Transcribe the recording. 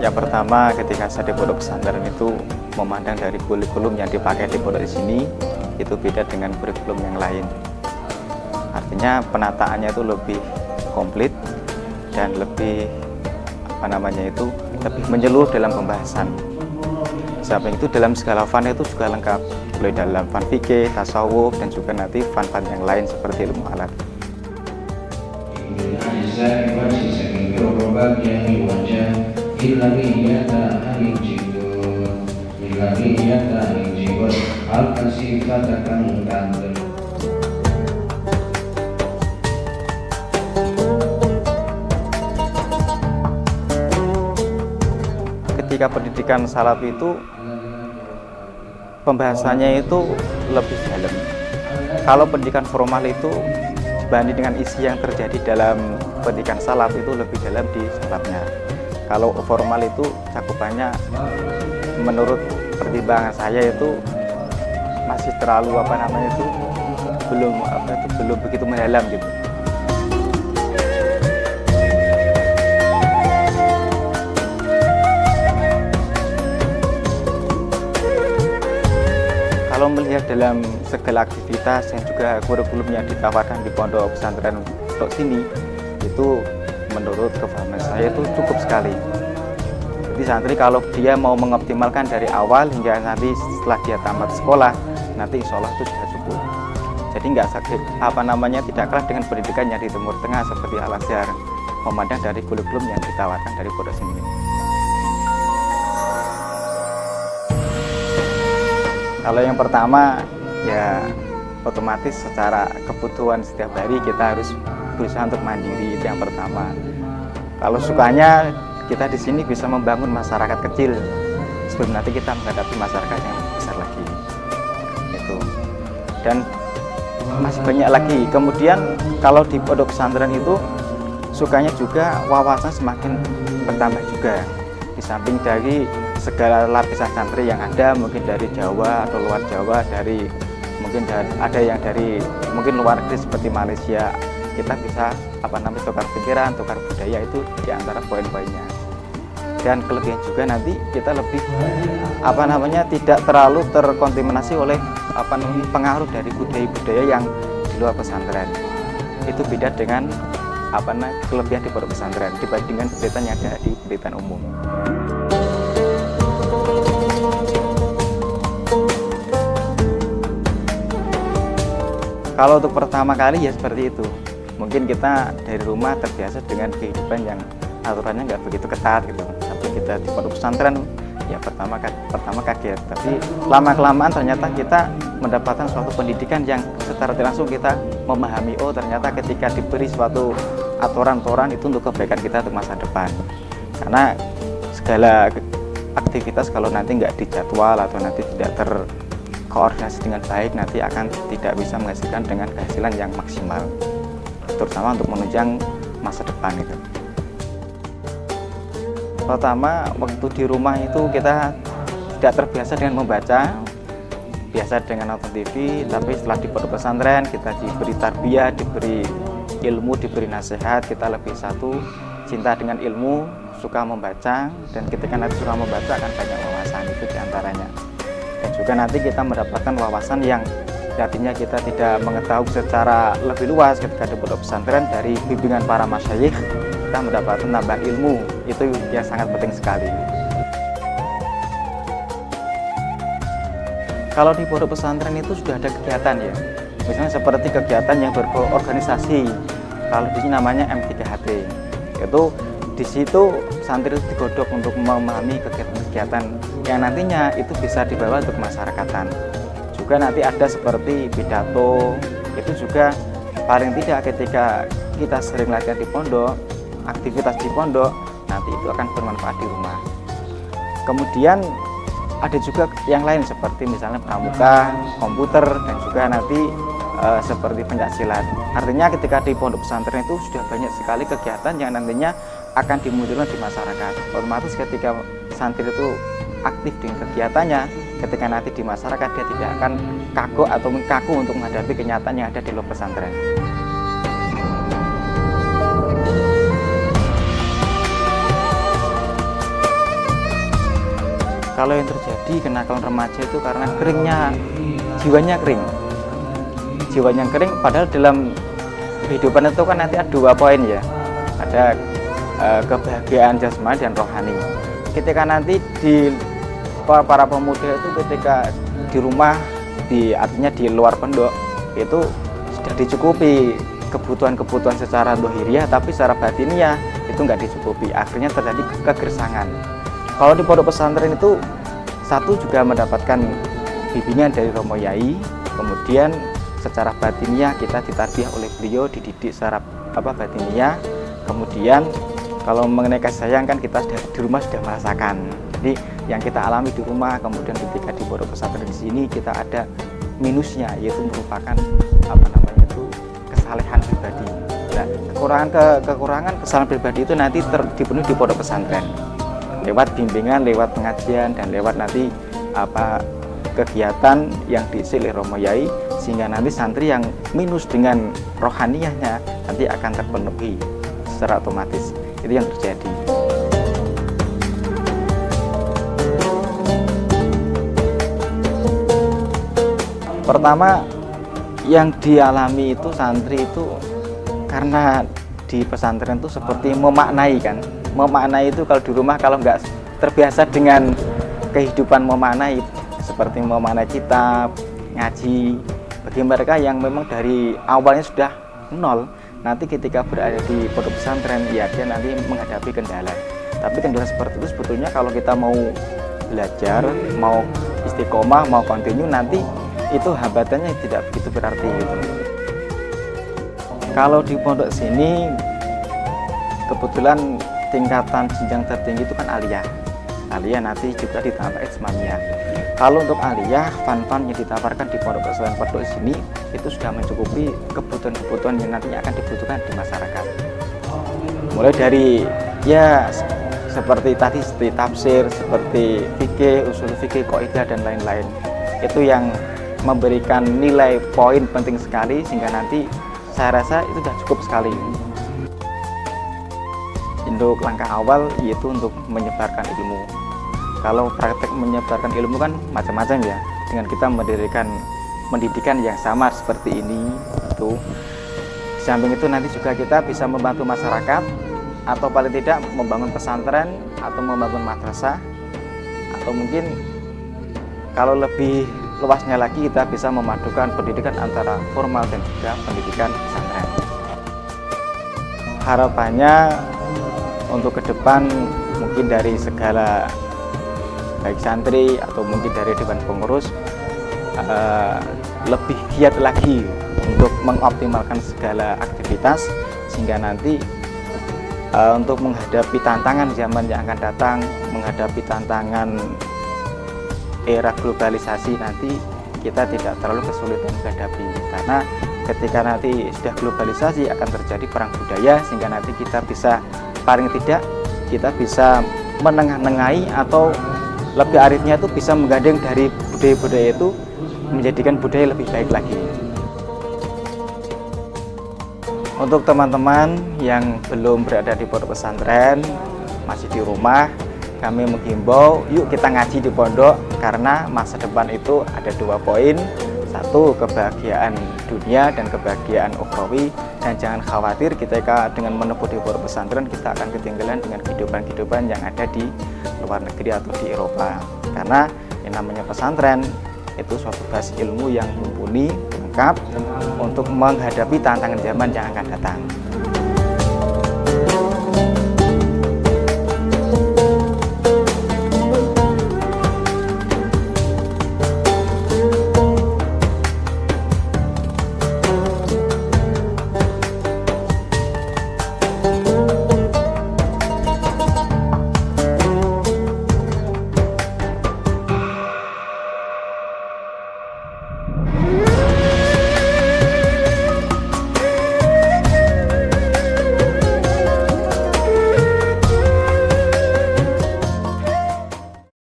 Yang pertama, ketika saya di pondok pesantren itu memandang dari kurikulum yang dipakai di pondok di sini itu beda dengan kurikulum yang lain. Artinya penataannya itu lebih komplit dan lebih lebih menyeluruh dalam pembahasan. Samping itu dalam segala fan itu juga lengkap, mulai dalam fan fikih, tasawuf, dan juga nanti fan-fan yang lain seperti ilmu alat. Ketika pendidikan salaf itu pembahasannya itu lebih dalam. Kalau pendidikan formal itu dibanding dengan isi yang terjadi dalam pendidikan salaf itu lebih dalam di salafnya. Kalau formal itu cakupannya menurut pertimbangan saya itu masih terlalu belum begitu mendalam gitu. Kalau melihat dalam segala aktivitas yang juga kurikulum yang ditawarkan di pondok pesantren untuk sini, itu menurut kefahaman saya itu cukup sekali. Jadi santri kalau dia mau mengoptimalkan dari awal hingga nanti setelah dia tamat sekolah, nanti insya Allah itu sudah cukup. Jadi nggak sakit tidak kalah dengan pendidikan yang di Timur Tengah seperti Al-Azhar, memandang dari kurikulum yang ditawarkan dari pondok sini. Kalau yang pertama, ya otomatis secara kebutuhan setiap hari kita harus berusaha untuk mandiri, itu yang pertama. Kalau sukanya kita di sini bisa membangun masyarakat kecil sebelum nanti kita menghadapi masyarakat yang besar lagi. Itu. Dan masih banyak lagi. Kemudian kalau di pondok pesantren itu sukanya juga wawasan semakin bertambah juga. Di samping dari segala lapisan santri yang ada, mungkin dari Jawa atau luar Jawa, ada yang dari luar negeri seperti Malaysia, kita bisa tukar pikiran, tukar budaya, itu diantara poin-poinnya. Dan kelebihan juga nanti kita lebih tidak terlalu terkontaminasi oleh pengaruh dari budaya-budaya yang di luar pesantren. Itu beda dengan kelebihan di pondok pesantren dibandingkan pendidikan yang ada di pendidikan umum. Kalau untuk pertama kali ya seperti itu. Mungkin kita dari rumah terbiasa dengan kehidupan yang aturannya nggak begitu ketat gitu. Tapi kita di pondok pesantren ya pertama kaget. Tapi lama-kelamaan ternyata kita mendapatkan suatu pendidikan yang secara langsung kita memahami, oh ternyata ketika diberi suatu aturan-aturan itu untuk kebaikan kita untuk masa depan. Karena segala aktivitas kalau nanti nggak dijadwal atau nanti tidak terkoordinasi dengan baik, nanti akan tidak bisa menghasilkan dengan kehasilan yang maksimal, terutama untuk menunjang masa depan itu. Pertama, waktu di rumah itu kita tidak terbiasa dengan membaca, biasa dengan nonton TV, tapi setelah di pondok pesantren kita diberi tarbiyah, diberi ilmu, diberi nasihat, kita lebih cinta dengan ilmu, suka membaca, dan ketika nanti suka membaca akan banyak wawasan, itu diantaranya. Dan juga nanti kita mendapatkan wawasan yang artinya kita tidak mengetahui secara lebih luas ketika di pondok pesantren. Dari bimbingan para masyayikh kita mendapatkan tambahan ilmu, itu yang sangat penting sekali. Kalau di pondok pesantren itu sudah ada kegiatan ya, misalnya seperti kegiatan yang berorganisasi. Kalau di sini namanya M3HT, itu di situ santri digodok untuk memahami kegiatan-kegiatan yang nantinya itu bisa dibawa untuk masyarakatan. Juga nanti ada seperti pidato, itu juga paling tidak ketika kita sering latihan di pondok, aktivitas di pondok, nanti itu akan bermanfaat di rumah. Kemudian ada juga yang lain seperti misalnya pramuka, komputer, dan juga nanti seperti pencaksilat. Artinya ketika di pondok pesantren itu sudah banyak sekali kegiatan yang nantinya akan dimunculkan di masyarakat. Otomatis ketika santri itu aktif dengan kegiatannya, ketika nanti di masyarakat dia tidak akan kaku untuk menghadapi kenyataan yang ada di luar pesantren. Kalau yang terjadi kenakalan remaja itu karena keringnya, jiwanya kering. Jiwanya kering, padahal dalam kehidupan itu kan nanti ada 2 poin ya. Ada kebahagiaan jasmani dan rohani. Ketika nanti di para pemuda itu ketika di rumah, artinya di luar pondok itu sudah dicukupi kebutuhan-kebutuhan secara dohiriah, tapi secara batiniah itu nggak dicukupi. Akhirnya terjadi kegersangan. Kalau di pondok pesantren itu satu juga mendapatkan bimbingan dari Romo Yai, kemudian secara batiniah kita ditarbiyah oleh beliau, dididik secara batiniah. Kemudian kalau mengenai kasih sayang kan kita di rumah sudah merasakan. Jadi yang kita alami di rumah, kemudian ketika di pondok pesantren di sini kita ada minusnya, yaitu merupakan kesalehan pribadi. Nah, kekurangan kesalahan pribadi itu nanti dipenuhi di pondok pesantren lewat bimbingan, lewat pengajian, dan lewat nanti kegiatan yang diisi oleh Romo Yai, sehingga nanti santri yang minus dengan rohaniyahnya nanti akan terpenuhi secara otomatis. Itu yang terjadi. Pertama yang dialami itu santri itu karena di pesantren itu seperti memaknai kan. Memaknai itu kalau di rumah kalau nggak terbiasa dengan kehidupan memaknai, seperti memaknai kitab, ngaji. Bagi mereka yang memang dari awalnya sudah nol, nanti ketika berada di pondok pesantren ya dia nanti menghadapi kendala. Tapi kendala seperti itu sebetulnya kalau kita mau belajar, mau istiqomah, mau continue, nanti itu hambatannya tidak begitu berarti gitu. Kalau di pondok sini kebetulan tingkatan jenjang tertinggi itu kan aliyah. Aliyah nanti juga ditambah islamiyah. Kalau untuk aliyah, fan-fan yang ditawarkan di pondok pesantren pondok sini itu sudah mencukupi kebutuhan-kebutuhan yang nantinya akan dibutuhkan di masyarakat. Mulai dari ya seperti tadi, seperti tafsir, seperti fikih, usul fikih, kaidah dan lain-lain. Itu yang memberikan nilai poin penting sekali, sehingga nanti saya rasa itu sudah cukup sekali. Untuk langkah awal yaitu untuk menyebarkan ilmu. Kalau praktek menyebarkan ilmu kan macam-macam ya, dengan kita mendirikan pendidikan yang sama seperti ini itu. Di samping itu nanti juga kita bisa membantu masyarakat, atau paling tidak membangun pesantren atau membangun madrasah, atau mungkin kalau lebih luasnya lagi kita bisa memadukan pendidikan antara formal dan juga pendidikan pesantren. Harapannya untuk ke depan mungkin dari segala baik santri atau mungkin dari dewan pengurus lebih giat lagi untuk mengoptimalkan segala aktivitas, sehingga nanti untuk menghadapi tantangan zaman yang akan datang, menghadapi tantangan era globalisasi nanti kita tidak terlalu kesulitan menghadapi, karena ketika nanti sudah globalisasi akan terjadi perang budaya, sehingga nanti kita bisa paling tidak kita bisa menengah-nengahi atau lebih arifnya itu bisa menggandeng dari budaya-budaya itu menjadikan budaya lebih baik lagi. Untuk teman-teman yang belum berada di pondok pesantren, masih di rumah, kami menghimbau yuk kita ngaji di pondok, karena masa depan itu ada 2 poin. Satu, kebahagiaan dunia dan kebahagiaan ukhrawi, dan jangan khawatir ketika dengan menempuh di pondok pesantren kita akan ketinggalan dengan kehidupan-kehidupan yang ada di luar negeri atau di Eropa, karena yang namanya pesantren itu suatu basis ilmu yang mumpuni, lengkap untuk menghadapi tantangan zaman yang akan datang.